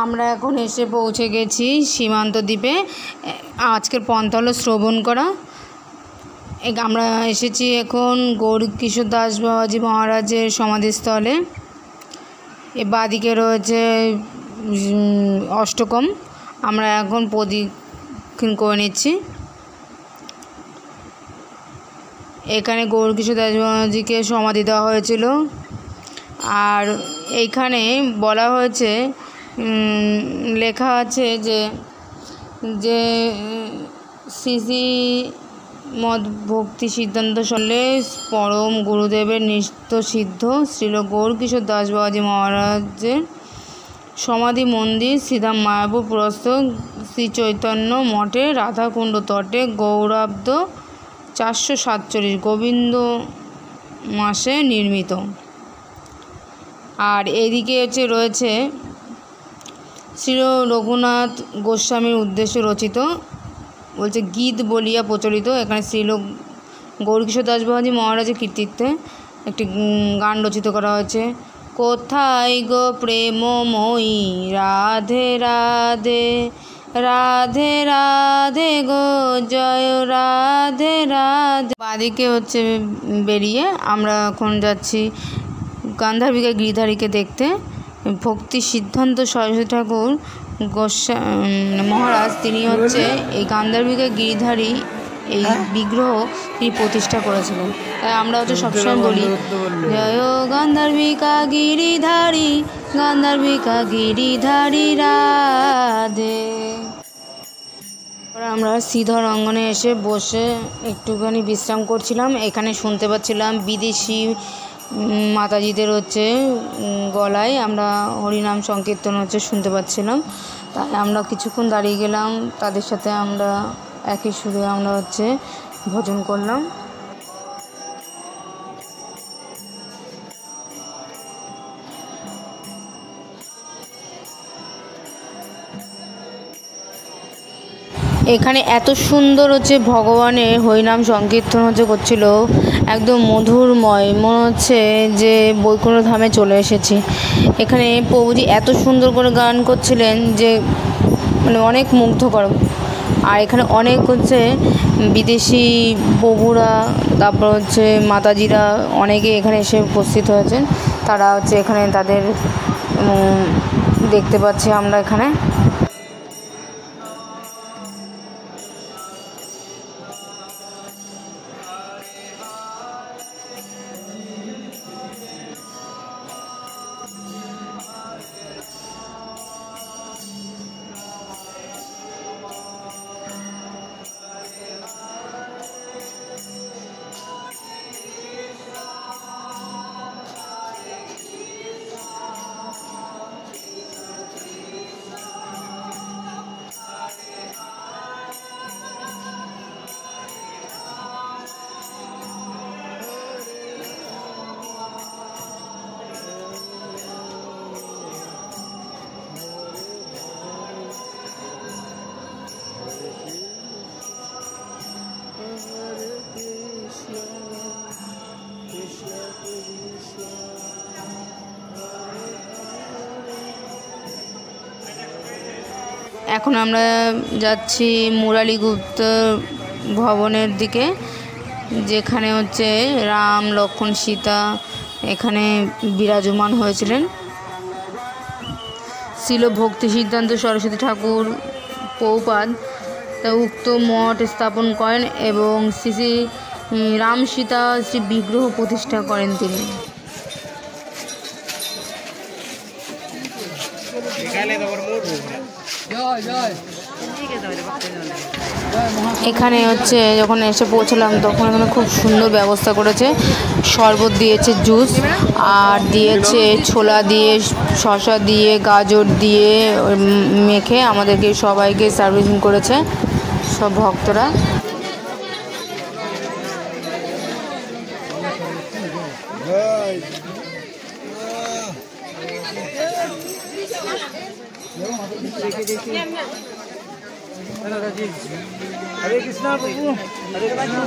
আমরা এখন এসে পৌঁছে গেছি সীমান্ত দ্বীপে। আজকের পন্থা হলো শ্রবণ করা। আমরা এসেছি এখন গৌরকিশোর দাস বাবাজি মহারাজের সমাধিস্থলে। এ বাদিকে রয়েছে অষ্টকম। আমরা এখন প্রদক্ষিণ করে নিচ্ছি। এখানে গৌরকিশোর দাস বাবাজিকে সমাধি দেওয়া হয়েছিল। আর এইখানে বলা হয়েছে, লেখা আছে যে যে শ্রী শ্রী মদ ভক্তি সিদ্ধান্ত সলে পরম গুরুদেবের নিত্য সিদ্ধ শ্রীল গৌরকিশোর দাস বাবাজি মহারাজের সমাধি মন্দির শ্রীধাম মায়াপুর পুরস্থ শ্রী চৈতন্য মঠে রাধাকুণ্ড তটে গৌরাব্দ 447 গোবিন্দ মাসে নির্মিত। আর এইদিকে রয়েছে শ্রী রঘুনাথ গোস্বামীর উদ্দেশ্যে রচিত, বলছে গীত বলিয়া প্রচলিত। এখানে শ্রীল গৌরকিশোর দাস বাবাজি মহারাজের কৃতিত্বে একটি গান রচিত করা হয়েছে। কোথায় গো প্রেমময়ী রাধে রাধে রাধে রাধে গো জয় রাধে রাধে। বাদিকে বেরিয়ে আমরা এখন যাচ্ছি গান্ধারবিকা গিরিধারীকে দেখতে। ভক্তি সিদ্ধান্ত সরস্বতী ঠাকুর মহারাজ তিনি এই গান্ধারবিকা গিরিধারী এই বিগ্রহ তিনি প্রতিষ্ঠা করেছিলেন। তাই আমরা সবসময় বলি জয় গান্ধারবিকা গিরিধারী গান্ধারবিকা গিরিধারী রাধে। আমরা শ্রীধর অঙ্গনে এসে বসে একটুখানি বিশ্রাম করছিলাম। এখানে শুনতে পাচ্ছিলাম বিদেশি মাতাজিদের গলায় আমরা হরিনাম সংকীর্তন শুনতে পাচ্ছিলাম। তাই আমরা কিছুক্ষণ দাঁড়িয়ে গেলাম, তাদের সাথে আমরা একই সুরে আমরা ভজন করলাম। এখানে এত সুন্দর ভগবানের হরিনাম সংকীর্তন করছিল, একদম মধুরময়, মনে হচ্ছে যে বৈকুণ্ঠ ধামে চলে এসেছি। এখানে প্রভুজি এত সুন্দর করে গান করছিলেন যে অনেক মুগ্ধকর। আর এখানে অনেক বিদেশি প্রভুরা, তারপর মাতাজিরা অনেকে এখানে এসে উপস্থিত হয়েছেন। তারা এখানে তাদের দেখতে পাচ্ছি আমরা এখানে। এখন আমরা যাচ্ছি মুরালিগুপ্ত ভবনের দিকে, যেখানে রাম লক্ষ্মণ সীতা এখানে বিরাজমান হয়েছিলেন। শ্রীল ভক্তি সিদ্ধান্ত সরস্বতী ঠাকুর প্রভুপাদ উক্ত মঠ স্থাপন করেন এবং শ্রী শ্রী রাম সীতা শ্রী বিগ্রহ প্রতিষ্ঠা করেন তিনি। এখানে যখন এসে পৌঁছলাম তখন এখানে খুব সুন্দর ব্যবস্থা করেছে। শরবত দিয়েছে, জুস, আর দিয়েছে ছোলা দিয়ে, শসা দিয়ে, গাজর দিয়ে মেখে আমাদেরকে সবাইকে সার্ভিসিং করেছে সব ভক্তরা। हरे कृष्णा प्रभु, हरे कृष्णा।